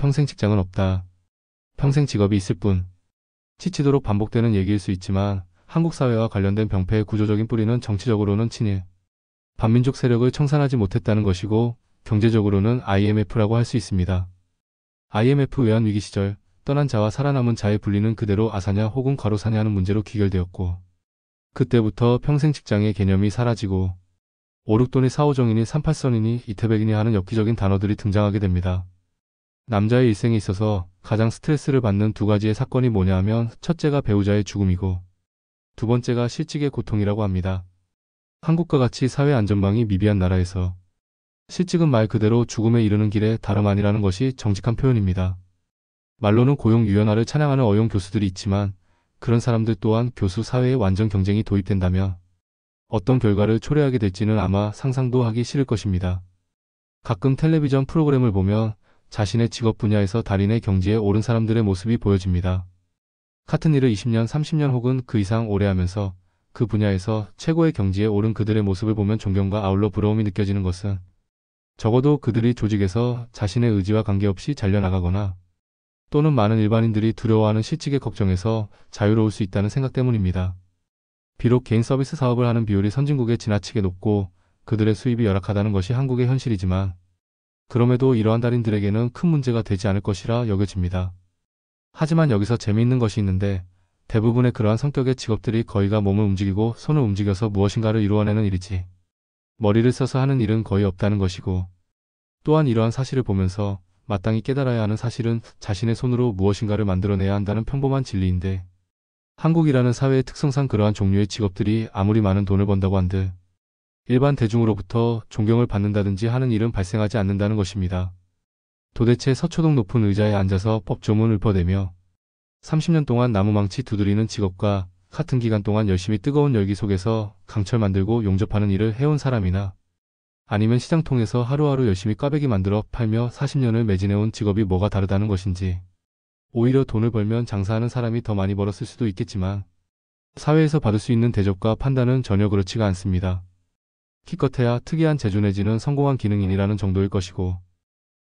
평생 직장은 없다. 평생 직업이 있을 뿐. 지치도록 반복되는 얘기일 수 있지만 한국 사회와 관련된 병폐의 구조적인 뿌리는 정치적으로는 친일, 반민족 세력을 청산하지 못했다는 것이고 경제적으로는 IMF라고 할 수 있습니다. IMF 외환위기 시절 떠난 자와 살아남은 자의 분리는 그대로 아사냐 혹은 과로사냐 하는 문제로 귀결되었고 그때부터 평생 직장의 개념이 사라지고 오륙돈이 사오정이니 38선이니 이태백이니 하는 엽기적인 단어들이 등장하게 됩니다. 남자의 일생에 있어서 가장 스트레스를 받는 두 가지의 사건이 뭐냐 하면 첫째가 배우자의 죽음이고 두 번째가 실직의 고통이라고 합니다. 한국과 같이 사회 안전망이 미비한 나라에서 실직은 말 그대로 죽음에 이르는 길에 다름 아니라는 것이 정직한 표현입니다. 말로는 고용 유연화를 찬양하는 어용 교수들이 있지만 그런 사람들 또한 교수 사회에 완전 경쟁이 도입된다면 어떤 결과를 초래하게 될지는 아마 상상도 하기 싫을 것입니다. 가끔 텔레비전 프로그램을 보면 자신의 직업 분야에서 달인의 경지에 오른 사람들의 모습이 보여집니다. 같은 일을 20년, 30년 혹은 그 이상 오래 하면서 그 분야에서 최고의 경지에 오른 그들의 모습을 보면 존경과 아울러 부러움이 느껴지는 것은 적어도 그들이 조직에서 자신의 의지와 관계없이 잘려나가거나 또는 많은 일반인들이 두려워하는 실직의 걱정에서 자유로울 수 있다는 생각 때문입니다. 비록 개인 서비스 사업을 하는 비율이 선진국에 지나치게 높고 그들의 수입이 열악하다는 것이 한국의 현실이지만 그럼에도 이러한 달인들에게는 큰 문제가 되지 않을 것이라 여겨집니다. 하지만 여기서 재미있는 것이 있는데 대부분의 그러한 성격의 직업들이 거의가 몸을 움직이고 손을 움직여서 무엇인가를 이루어내는 일이지 머리를 써서 하는 일은 거의 없다는 것이고 또한 이러한 사실을 보면서 마땅히 깨달아야 하는 사실은 자신의 손으로 무엇인가를 만들어내야 한다는 평범한 진리인데 한국이라는 사회의 특성상 그러한 종류의 직업들이 아무리 많은 돈을 번다고 한들 일반 대중으로부터 존경을 받는다든지 하는 일은 발생하지 않는다는 것입니다. 도대체 서초동 높은 의자에 앉아서 법조문 읊어대며 30년 동안 나무망치 두드리는 직업과 같은 기간 동안 열심히 뜨거운 열기 속에서 강철 만들고 용접하는 일을 해온 사람이나 아니면 시장 통해서 하루하루 열심히 꽈배기 만들어 팔며 40년을 매진해온 직업이 뭐가 다르다는 것인지 오히려 돈을 벌면 장사하는 사람이 더 많이 벌었을 수도 있겠지만 사회에서 받을 수 있는 대접과 판단은 전혀 그렇지가 않습니다. 기껏해야 특이한 재주 내지는 성공한 기능인이라는 정도일 것이고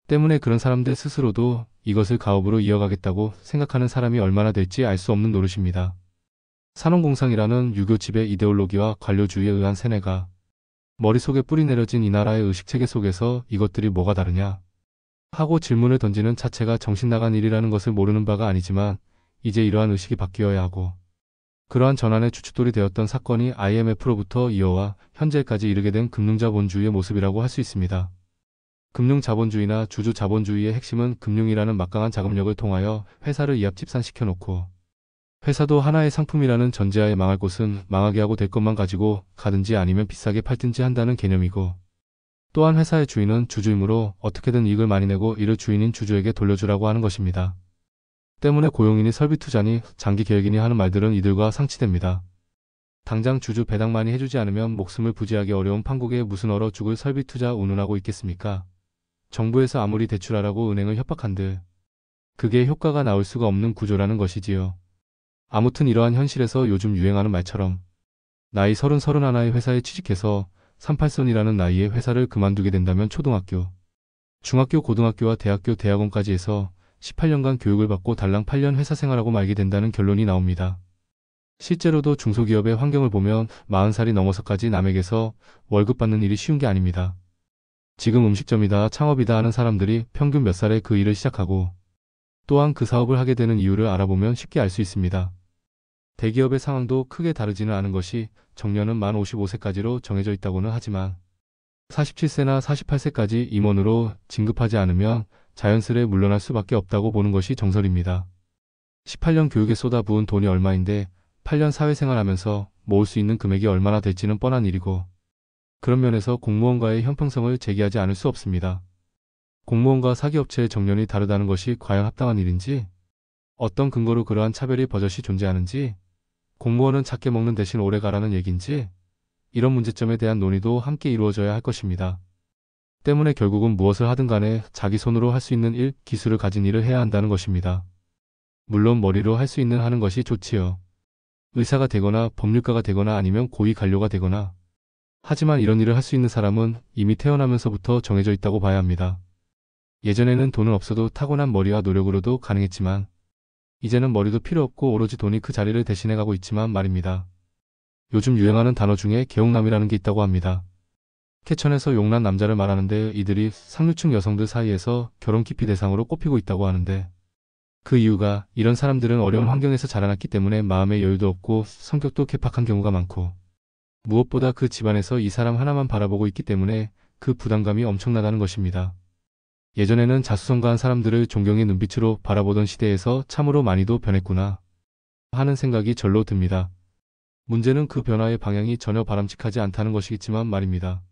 때문에 그런 사람들 스스로도 이것을 가업으로 이어가겠다고 생각하는 사람이 얼마나 될지 알 수 없는 노릇입니다. 산업공상이라는 유교 지배 이데올로기와 관료주의에 의한 세뇌가 머릿속에 뿌리 내려진 이 나라의 의식체계 속에서 이것들이 뭐가 다르냐 하고 질문을 던지는 자체가 정신나간 일이라는 것을 모르는 바가 아니지만 이제 이러한 의식이 바뀌어야 하고 그러한 전환의 주춧돌이 되었던 사건이 IMF로부터 이어와 현재까지 이르게 된 금융자본주의의 모습이라고 할 수 있습니다. 금융자본주의나 주주자본주의의 핵심은 금융이라는 막강한 자금력을 통하여 회사를 이합집산시켜놓고 회사도 하나의 상품이라는 전제하에 망할 곳은 망하게 하고 될 것만 가지고 가든지 아니면 비싸게 팔든지 한다는 개념이고 또한 회사의 주인은 주주이므로 어떻게든 이익을 많이 내고 이를 주인인 주주에게 돌려주라고 하는 것입니다. 때문에 고용이니 설비투자니 장기계획이니 하는 말들은 이들과 상치됩니다. 당장 주주 배당 많이 해주지 않으면 목숨을 부지하기 어려운 판국에 무슨 얼어 죽을 설비투자 운운하고 있겠습니까? 정부에서 아무리 대출하라고 은행을 협박한들 그게 효과가 나올 수가 없는 구조라는 것이지요. 아무튼 이러한 현실에서 요즘 유행하는 말처럼 나이 30, 31의 회사에 취직해서 38선이라는 나이에 회사를 그만두게 된다면 초등학교, 중학교, 고등학교와 대학교, 대학원까지 해서 18년간 교육을 받고 달랑 8년 회사 생활하고 말게 된다는 결론이 나옵니다. 실제로도 중소기업의 환경을 보면 40살이 넘어서까지 남에게서 월급 받는 일이 쉬운 게 아닙니다. 지금 음식점이다, 창업이다 하는 사람들이 평균 몇 살에 그 일을 시작하고 또한 그 사업을 하게 되는 이유를 알아보면 쉽게 알 수 있습니다. 대기업의 상황도 크게 다르지는 않은 것이 정년은 만 55세까지로 정해져 있다고는 하지만 47세나 48세까지 임원으로 진급하지 않으면 자연스레 물러날 수밖에 없다고 보는 것이 정설입니다. 18년 교육에 쏟아부은 돈이 얼마인데 8년 사회생활하면서 모을 수 있는 금액이 얼마나 될지는 뻔한 일이고 그런 면에서 공무원과의 형평성을 제기하지 않을 수 없습니다. 공무원과 사기업체의 정년이 다르다는 것이 과연 합당한 일인지 어떤 근거로 그러한 차별이 버젓이 존재하는지 공무원은 작게 먹는 대신 오래 가라는 얘기인지 이런 문제점에 대한 논의도 함께 이루어져야 할 것입니다. 때문에 결국은 무엇을 하든 간에 자기 손으로 할 수 있는 일, 기술을 가진 일을 해야 한다는 것입니다. 물론 머리로 할 수 있는 하는 것이 좋지요. 의사가 되거나 법률가가 되거나 아니면 고위 관료가 되거나 하지만 이런 일을 할 수 있는 사람은 이미 태어나면서부터 정해져 있다고 봐야 합니다. 예전에는 돈은 없어도 타고난 머리와 노력으로도 가능했지만 이제는 머리도 필요 없고 오로지 돈이 그 자리를 대신해가고 있지만 말입니다. 요즘 유행하는 단어 중에 개용남이라는 게 있다고 합니다. 캐천에서 용남 남자를 말하는데 이들이 상류층 여성들 사이에서 결혼 기피 대상으로 꼽히고 있다고 하는데 그 이유가 이런 사람들은 어려운 환경에서 자라났기 때문에 마음의 여유도 없고 성격도 괴팍한 경우가 많고 무엇보다 그 집안에서 이 사람 하나만 바라보고 있기 때문에 그 부담감이 엄청나다는 것입니다. 예전에는 자수성가한 사람들을 존경의 눈빛으로 바라보던 시대에서 참으로 많이도 변했구나 하는 생각이 절로 듭니다. 문제는 그 변화의 방향이 전혀 바람직하지 않다는 것이겠지만 말입니다.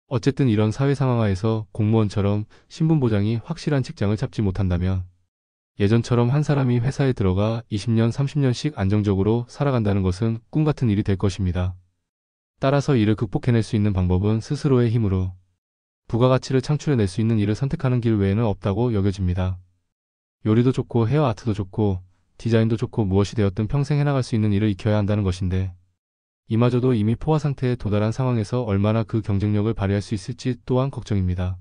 어쨌든 이런 사회 상황하에서 공무원처럼 신분 보장이 확실한 직장을 잡지 못한다면 예전처럼 한 사람이 회사에 들어가 20년, 30년씩 안정적으로 살아간다는 것은 꿈같은 일이 될 것입니다. 따라서 이를 극복해낼 수 있는 방법은 스스로의 힘으로 부가가치를 창출해낼 수 있는 일을 선택하는 길 외에는 없다고 여겨집니다. 요리도 좋고 헤어 아트도 좋고 디자인도 좋고 무엇이 되었든 평생 해나갈 수 있는 일을 익혀야 한다는 것인데 이마저도 이미 포화 상태에 도달한 상황에서 얼마나 그 경쟁력을 발휘할 수 있을지 또한 걱정입니다.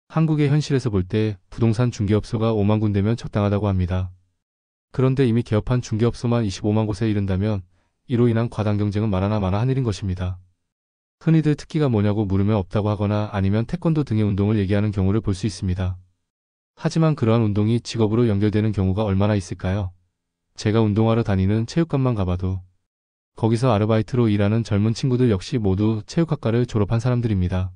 한국의 현실에서 볼 때 부동산 중개업소가 5만 군데면 적당하다고 합니다. 그런데 이미 개업한 중개업소만 25만 곳에 이른다면 이로 인한 과당 경쟁은 말하나 마나 한 일인 것입니다. 흔히들 특기가 뭐냐고 물으면 없다고 하거나 아니면 태권도 등의 운동을 얘기하는 경우를 볼 수 있습니다. 하지만 그러한 운동이 직업으로 연결되는 경우가 얼마나 있을까요? 제가 운동하러 다니는 체육관만 가봐도 거기서 아르바이트로 일하는 젊은 친구들 역시 모두 체육학과를 졸업한 사람들입니다.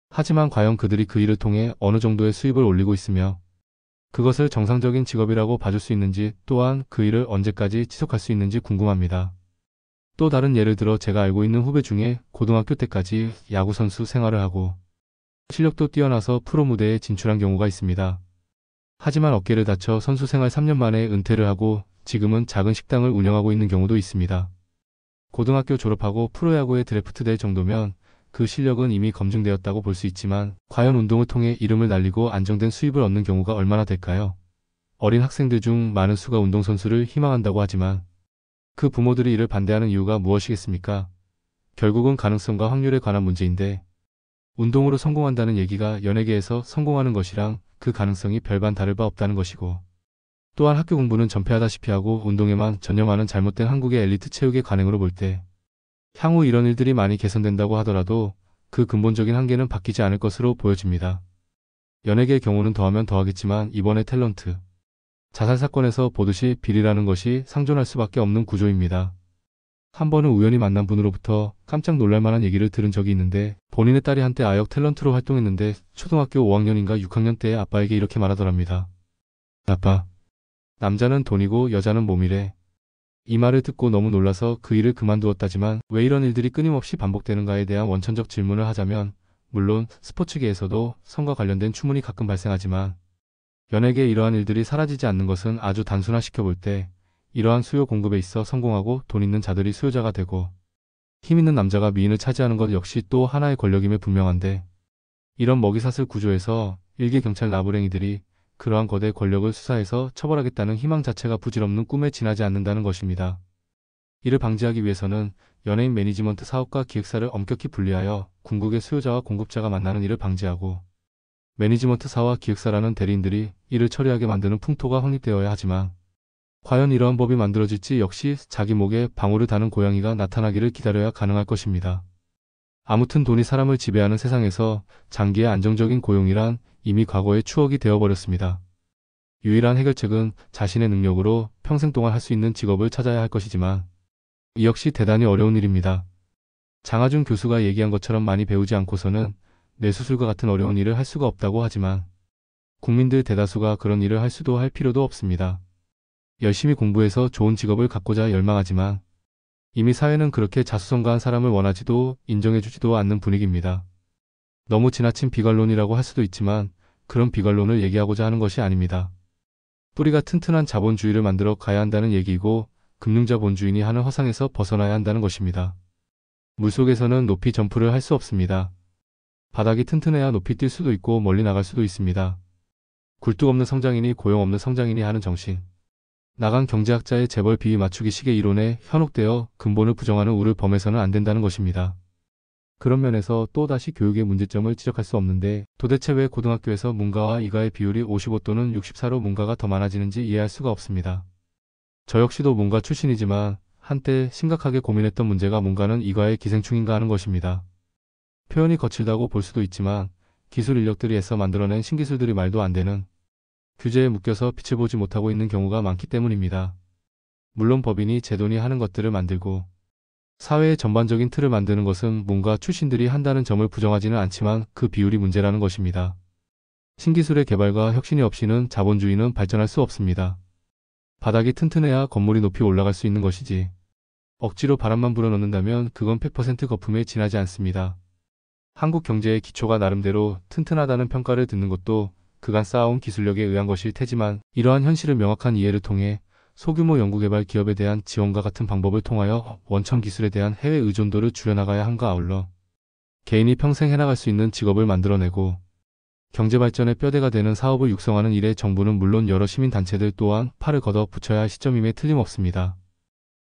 하지만 과연 그들이 그 일을 통해 어느 정도의 수입을 올리고 있으며 그것을 정상적인 직업이라고 봐줄 수 있는지 또한 그 일을 언제까지 지속할 수 있는지 궁금합니다. 또 다른 예를 들어 제가 알고 있는 후배 중에 고등학교 때까지 야구선수 생활을 하고 실력도 뛰어나서 프로 무대에 진출한 경우가 있습니다. 하지만 어깨를 다쳐 선수 생활 3년 만에 은퇴를 하고 지금은 작은 식당을 운영하고 있는 경우도 있습니다. 고등학교 졸업하고 프로야구에 드래프트될 정도면 그 실력은 이미 검증되었다고 볼 수 있지만 과연 운동을 통해 이름을 날리고 안정된 수입을 얻는 경우가 얼마나 될까요? 어린 학생들 중 많은 수가 운동선수를 희망한다고 하지만 그 부모들이 이를 반대하는 이유가 무엇이겠습니까? 결국은 가능성과 확률에 관한 문제인데 운동으로 성공한다는 얘기가 연예계에서 성공하는 것이랑 그 가능성이 별반 다를 바 없다는 것이고 또한 학교 공부는 전폐하다시피 하고 운동에만 전념하는 잘못된 한국의 엘리트 체육의 관행으로 볼 때 향후 이런 일들이 많이 개선된다고 하더라도 그 근본적인 한계는 바뀌지 않을 것으로 보여집니다. 연예계의 경우는 더하면 더하겠지만 이번의 탤런트 자살 사건에서 보듯이 비리라는 것이 상존할 수밖에 없는 구조입니다. 한 번은 우연히 만난 분으로부터 깜짝 놀랄 만한 얘기를 들은 적이 있는데 본인의 딸이 한때 아역 탤런트로 활동했는데 초등학교 5학년인가 6학년 때에 아빠에게 이렇게 말하더랍니다. 아빠, 남자는 돈이고 여자는 몸이래. 이 말을 듣고 너무 놀라서 그 일을 그만두었다지만 왜 이런 일들이 끊임없이 반복되는가에 대한 원천적 질문을 하자면 물론 스포츠계에서도 성과 관련된 추문이 가끔 발생하지만 연예계에 이러한 일들이 사라지지 않는 것은 아주 단순화시켜볼 때 이러한 수요 공급에 있어 성공하고 돈 있는 자들이 수요자가 되고 힘 있는 남자가 미인을 차지하는 것 역시 또 하나의 권력임에 분명한데 이런 먹이사슬 구조에서 일개 경찰 나부랭이들이 그러한 거대 권력을 수사해서 처벌하겠다는 희망 자체가 부질없는 꿈에 지나지 않는다는 것입니다. 이를 방지하기 위해서는 연예인 매니지먼트 사업과 기획사를 엄격히 분리하여 궁극의 수요자와 공급자가 만나는 일을 방지하고 매니지먼트사와 기획사라는 대리인들이 이를 처리하게 만드는 풍토가 확립되어야 하지만 과연 이러한 법이 만들어질지 역시 자기 목에 방울을 다는 고양이가 나타나기를 기다려야 가능할 것입니다. 아무튼 돈이 사람을 지배하는 세상에서 장기의 안정적인 고용이란 이미 과거의 추억이 되어버렸습니다. 유일한 해결책은 자신의 능력으로 평생 동안 할 수 있는 직업을 찾아야 할 것이지만 이 역시 대단히 어려운 일입니다. 장하준 교수가 얘기한 것처럼 많이 배우지 않고서는 뇌수술과 같은 어려운 일을 할 수가 없다고 하지만 국민들 대다수가 그런 일을 할 수도 할 필요도 없습니다. 열심히 공부해서 좋은 직업을 갖고자 열망하지만 이미 사회는 그렇게 자수성가한 사람을 원하지도 인정해주지도 않는 분위기입니다. 너무 지나친 비관론이라고 할 수도 있지만 그런 비관론을 얘기하고자 하는 것이 아닙니다. 뿌리가 튼튼한 자본주의를 만들어 가야 한다는 얘기이고 금융자본주의니 하는 허상에서 벗어나야 한다는 것입니다. 물속에서는 높이 점프를 할 수 없습니다. 바닥이 튼튼해야 높이 뛸 수도 있고 멀리 나갈 수도 있습니다. 굴뚝 없는 성장이니 고용 없는 성장이니 하는 정신. 나간 경제학자의 재벌 비위 맞추기 식의 이론에 현혹되어 근본을 부정하는 우를 범해서는 안 된다는 것입니다. 그런 면에서 또다시 교육의 문제점을 지적할 수 없는데 도대체 왜 고등학교에서 문과와 이과의 비율이 55 또는 64로 문과가 더 많아지는지 이해할 수가 없습니다. 저 역시도 문과 출신이지만 한때 심각하게 고민했던 문제가 문과는 이과의 기생충인가 하는 것입니다. 표현이 거칠다고 볼 수도 있지만 기술 인력들이 애써 만들어낸 신기술들이 말도 안 되는 규제에 묶여서 빛을 보지 못하고 있는 경우가 많기 때문입니다. 물론 법인이 제돈이 하는 것들을 만들고 사회의 전반적인 틀을 만드는 것은 문과 출신들이 한다는 점을 부정하지는 않지만 그 비율이 문제라는 것입니다. 신기술의 개발과 혁신이 없이는 자본주의는 발전할 수 없습니다. 바닥이 튼튼해야 건물이 높이 올라갈 수 있는 것이지. 억지로 바람만 불어넣는다면 그건 100% 거품에 지나지 않습니다. 한국 경제의 기초가 나름대로 튼튼하다는 평가를 듣는 것도 그간 쌓아온 기술력에 의한 것일 테지만 이러한 현실을 명확한 이해를 통해 소규모 연구개발 기업에 대한 지원과 같은 방법을 통하여 원천 기술에 대한 해외 의존도를 줄여나가야 함과 아울러 개인이 평생 해나갈 수 있는 직업을 만들어내고 경제발전의 뼈대가 되는 사업을 육성하는 일에 정부는 물론 여러 시민단체들 또한 팔을 걷어 붙여야 할 시점임에 틀림없습니다.